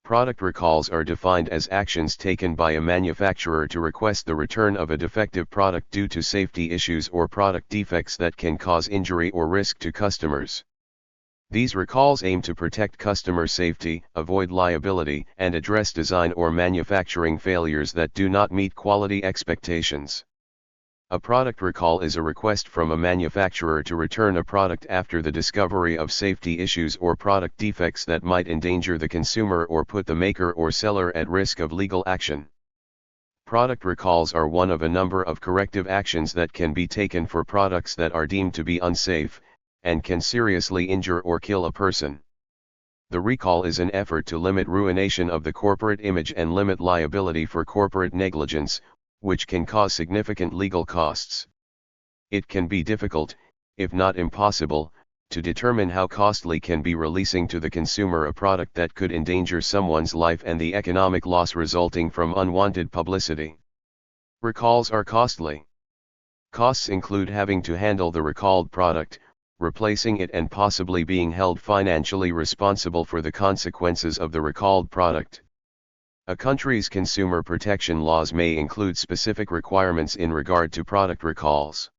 Product recalls are defined as actions taken by a manufacturer to request the return of a defective product due to safety issues or product defects that can cause injury or risk to customers. These recalls aim to protect customer safety, avoid liability, and address design or manufacturing failures that do not meet quality expectations. A product recall is a request from a manufacturer to return a product after the discovery of safety issues or product defects that might endanger the consumer or put the maker or seller at risk of legal action. Product recalls are one of a number of corrective actions that can be taken for products that are deemed to be unsafe, and can seriously injure or kill a person. The recall is an effort to limit ruination of the corporate image and limit liability for corporate negligence, which can cause significant legal costs. It can be difficult, if not impossible, to determine how costly can be releasing to the consumer a product that could endanger someone's life and the economic loss resulting from unwanted publicity. Recalls are costly. Costs include having to handle the recalled product, replacing it, and possibly being held financially responsible for the consequences of the recalled product. A country's consumer protection laws may include specific requirements in regard to product recalls.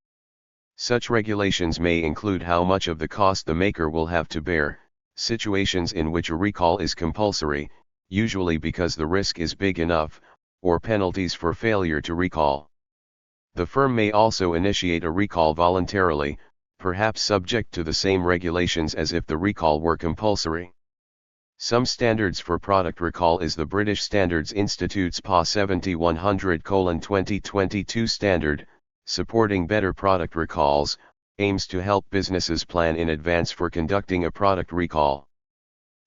Such regulations may include how much of the cost the maker will have to bear, situations in which a recall is compulsory, usually because the risk is big enough, or penalties for failure to recall. The firm may also initiate a recall voluntarily, perhaps subject to the same regulations as if the recall were compulsory. Some standards for product recall is the British Standards Institute's PA 7100:2022 standard, supporting better product recalls, aims to help businesses plan in advance for conducting a product recall.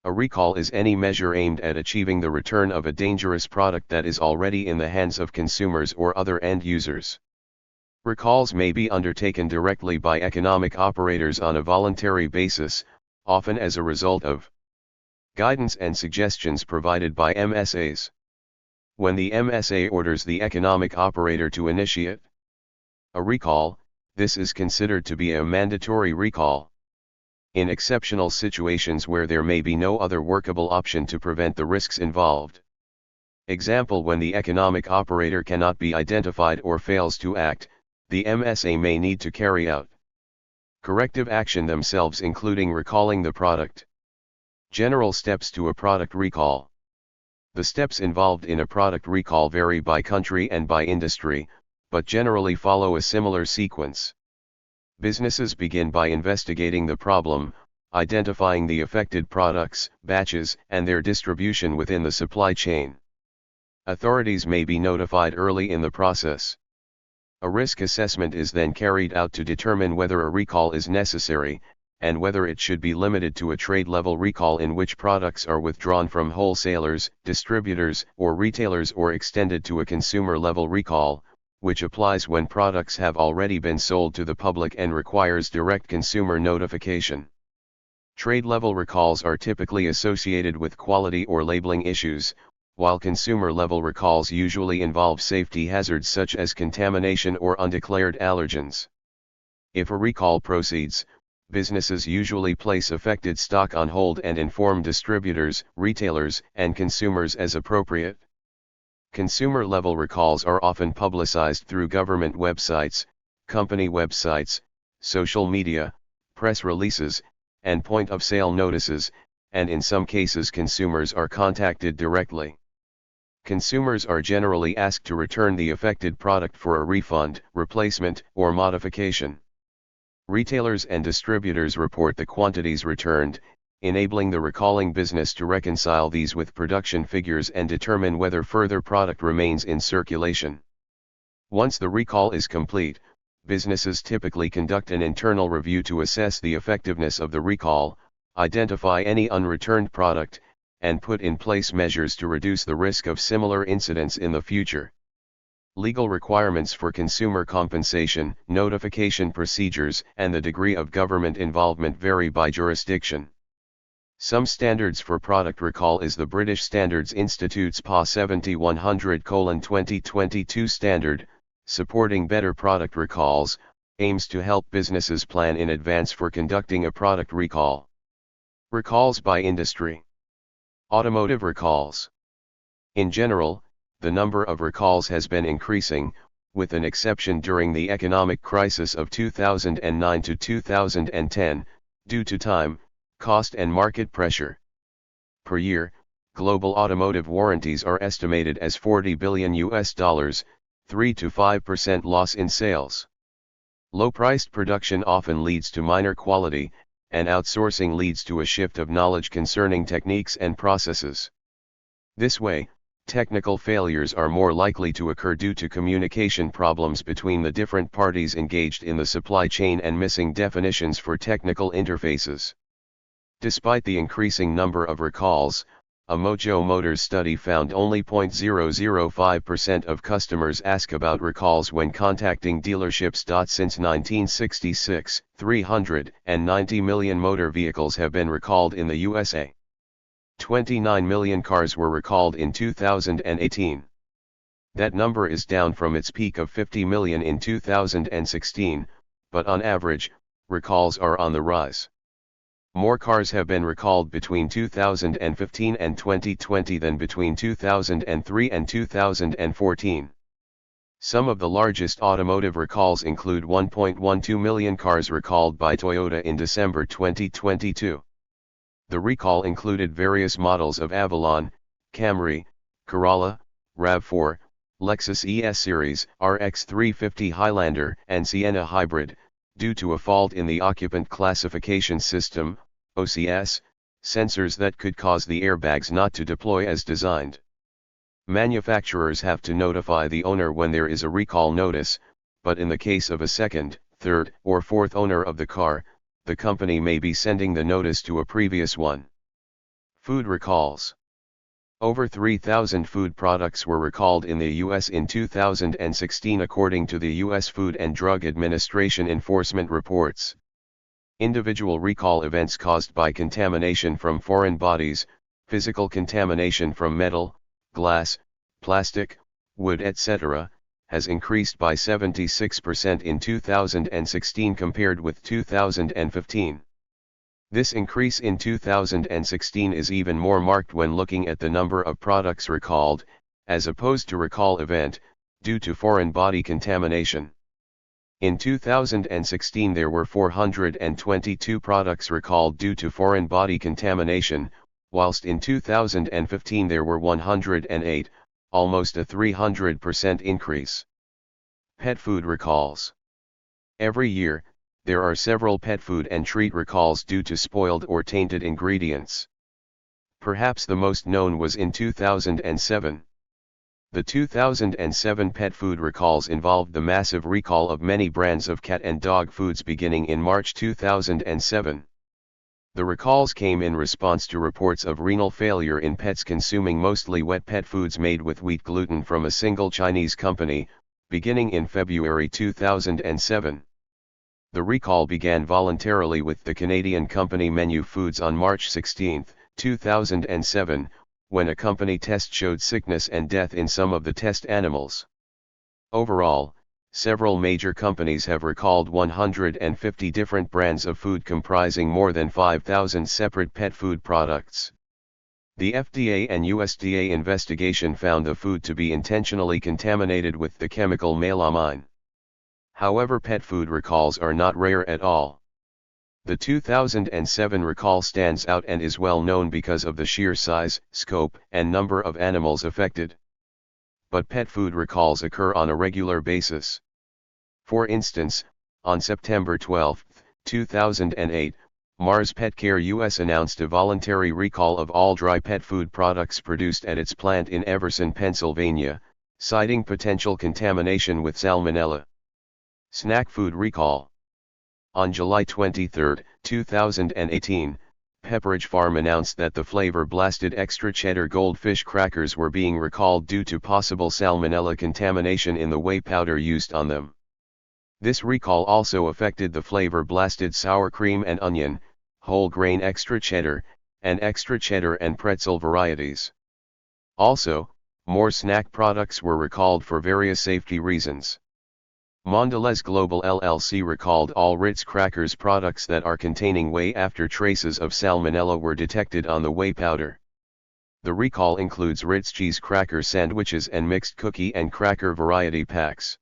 A recall is any measure aimed at achieving the return of a dangerous product that is already in the hands of consumers or other end users. Recalls may be undertaken directly by economic operators on a voluntary basis, often as a result of guidance and suggestions provided by MSAs. When the MSA orders the economic operator to initiate a recall, this is considered to be a mandatory recall. In exceptional situations where there may be no other workable option to prevent the risks involved. Example: when the economic operator cannot be identified or fails to act, the MSA may need to carry out corrective action themselves, including recalling the product. General steps to a product recall. The steps involved in a product recall vary by country and by industry, but generally follow a similar sequence. Businesses begin by investigating the problem, identifying the affected products, batches, and their distribution within the supply chain. Authorities may be notified early in the process. A risk assessment is then carried out to determine whether a recall is necessary, and whether it should be limited to a trade-level recall in which products are withdrawn from wholesalers, distributors, or retailers, or extended to a consumer-level recall, which applies when products have already been sold to the public and requires direct consumer notification. Trade-level recalls are typically associated with quality or labeling issues, while consumer-level recalls usually involve safety hazards such as contamination or undeclared allergens. If a recall proceeds, businesses usually place affected stock on hold and inform distributors, retailers, and consumers as appropriate. Consumer-level recalls are often publicized through government websites, company websites, social media, press releases, and point-of-sale notices, and in some cases consumers are contacted directly. Consumers are generally asked to return the affected product for a refund, replacement, or modification. Retailers and distributors report the quantities returned, enabling the recalling business to reconcile these with production figures and determine whether further product remains in circulation. Once the recall is complete, businesses typically conduct an internal review to assess the effectiveness of the recall, identify any unreturned product, and put in place measures to reduce the risk of similar incidents in the future. Legal requirements for consumer compensation, notification procedures, and the degree of government involvement vary by jurisdiction. Some standards for product recall is the British Standards Institute's PA 7100:2022 standard, supporting better product recalls, aims to help businesses plan in advance for conducting a product recall. Recalls by industry. Automotive recalls. In general, the number of recalls has been increasing, with an exception during the economic crisis of 2009 to 2010, due to time, cost and market pressure. Per year, global automotive warranties are estimated as $40 billion, 3 to 5% loss in sales. Low-priced production often leads to minor quality, and outsourcing leads to a shift of knowledge concerning techniques and processes. This way, technical failures are more likely to occur due to communication problems between the different parties engaged in the supply chain and missing definitions for technical interfaces. Despite the increasing number of recalls, a Mojo Motors study found only 0.005% of customers ask about recalls when contacting dealerships. Since 1966, 390 million motor vehicles have been recalled in the USA. 29 million cars were recalled in 2018. That number is down from its peak of 50 million in 2016, but on average, recalls are on the rise. More cars have been recalled between 2015 and 2020 than between 2003 and 2014. Some of the largest automotive recalls include 1.12 million cars recalled by Toyota in December 2022. The recall included various models of Avalon, Camry, Corolla, RAV4, Lexus ES Series, RX 350 Highlander, and Sienna Hybrid, due to a fault in the occupant classification system, OCS, sensors that could cause the airbags not to deploy as designed. Manufacturers have to notify the owner when there is a recall notice, but in the case of a second, third, or fourth owner of the car, the company may be sending the notice to a previous one. Food recalls. Over 3,000 food products were recalled in the U.S. in 2016 according to the U.S. Food and Drug Administration enforcement reports. Individual recall events caused by contamination from foreign bodies, physical contamination from metal, glass, plastic, wood etc., has increased by 76% in 2016 compared with 2015. This increase in 2016 is even more marked when looking at the number of products recalled, as opposed to recall event, due to foreign body contamination. In 2016 there were 422 products recalled due to foreign body contamination, whilst in 2015 there were 108, almost a 300% increase. Pet food recalls. Every year, there are several pet food and treat recalls due to spoiled or tainted ingredients. Perhaps the most known was in 2007. The 2007 pet food recalls involved the massive recall of many brands of cat and dog foods beginning in March 2007. The recalls came in response to reports of renal failure in pets consuming mostly wet pet foods made with wheat gluten from a single Chinese company, beginning in February 2007. The recall began voluntarily with the Canadian company Menu Foods on March 16, 2007, when a company test showed sickness and death in some of the test animals. Overall, several major companies have recalled 150 different brands of food comprising more than 5,000 separate pet food products. The FDA and USDA investigation found the food to be intentionally contaminated with the chemical melamine. However, pet food recalls are not rare at all. The 2007 recall stands out and is well known because of the sheer size, scope, and number of animals affected. But pet food recalls occur on a regular basis. For instance, on September 12, 2008, Mars Petcare US announced a voluntary recall of all dry pet food products produced at its plant in Everson, Pennsylvania, citing potential contamination with salmonella. Snack food recall. On July 23, 2018, Pepperidge Farm announced that the flavor-blasted extra cheddar goldfish crackers were being recalled due to possible salmonella contamination in the whey powder used on them. This recall also affected the flavor-blasted sour cream and onion, whole grain extra cheddar, and extra cheddar and pretzel varieties. Also, more snack products were recalled for various safety reasons. Mondelez Global LLC recalled all Ritz Crackers products that are containing whey after traces of salmonella were detected on the whey powder. The recall includes Ritz cheese cracker sandwiches and mixed cookie and cracker variety packs.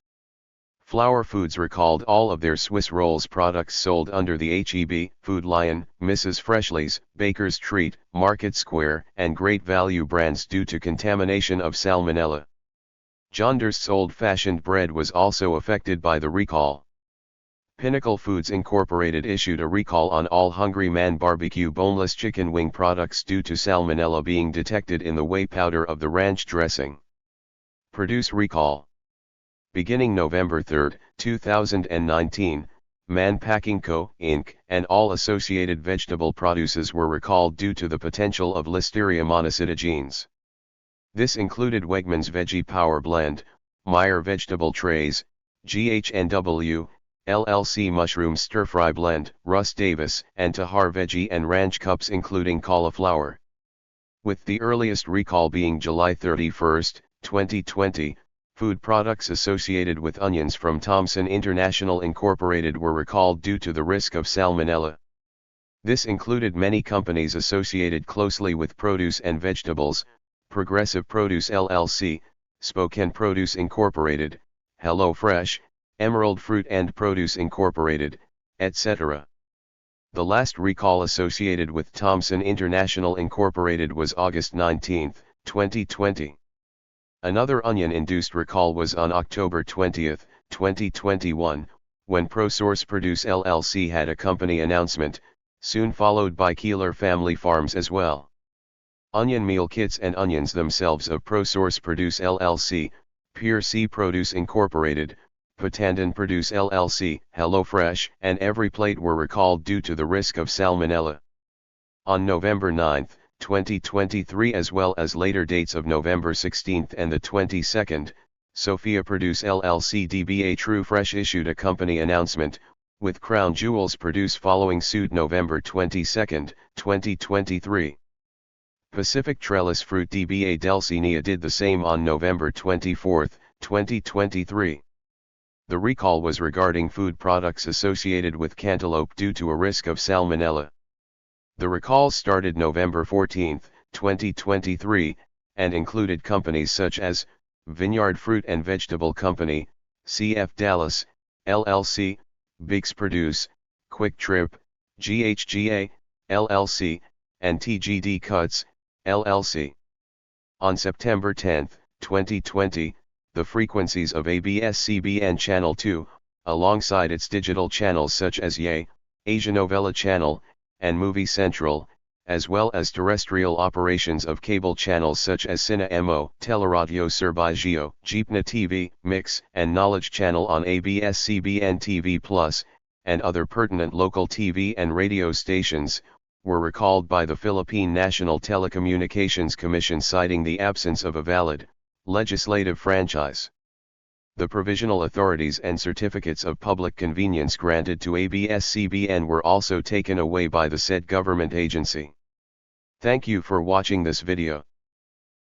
Flour Foods recalled all of their Swiss rolls products sold under the H-E-B, Food Lion, Mrs. Freshley's, Baker's Treat, Market Square, and Great Value brands due to contamination of salmonella. John Deere's old-fashioned bread was also affected by the recall. Pinnacle Foods Incorporated issued a recall on all Hungry Man barbecue boneless chicken wing products due to salmonella being detected in the whey powder of the ranch dressing. Produce recall. Beginning November 3, 2019, Mann Packing Co., Inc., and all associated vegetable produces were recalled due to the potential of Listeria monocytogenes. This included Wegmans Veggie Power Blend, Meyer Vegetable Trays, GHNW, LLC Mushroom Stir Fry Blend, Russ Davis, and Tahar Veggie and Ranch Cups including cauliflower. With the earliest recall being July 31, 2020, food products associated with onions from Thomson International Incorporated were recalled due to the risk of salmonella. This included many companies associated closely with produce and vegetables, Progressive Produce LLC, Spokane Produce Incorporated, HelloFresh, Emerald Fruit and Produce Incorporated, etc. The last recall associated with Thomson International Incorporated was August 19, 2020. Another onion-induced recall was on October 20, 2021, when ProSource Produce LLC had a company announcement, soon followed by Keeler Family Farms as well. Onion meal kits and onions themselves of ProSource Produce LLC, Pure C Produce Incorporated, Patandan Produce LLC, HelloFresh, and Every Plate were recalled due to the risk of salmonella. On November 9, 2023 as well as later dates of November 16 and the 22nd, Sophia Produce LLC DBA True Fresh issued a company announcement, with Crown Jewels Produce following suit November 22, 2023. Pacific Trellis Fruit DBA Delcinia did the same on November 24, 2023. The recall was regarding food products associated with cantaloupe due to a risk of salmonella. The recall started November 14, 2023, and included companies such as Vineyard Fruit and Vegetable Company, CF Dallas, LLC, Biggs Produce, Quick Trip, GHGA, LLC, and TGD Cuts, LLC. On September 10, 2020, the frequencies of ABS-CBN Channel 2, alongside its digital channels such as Yay, Asia Novella Channel, and Movie Central, as well as terrestrial operations of cable channels such as Cine Mo, Teleradio Servigio, Jeepna TV, Mix, and Knowledge Channel on ABS-CBN TV+, and other pertinent local TV and radio stations, were recalled by the Philippine National Telecommunications Commission citing the absence of a valid, legislative franchise. The provisional authorities and certificates of public convenience granted to ABS-CBN were also taken away by the said government agency. Thank you for watching this video.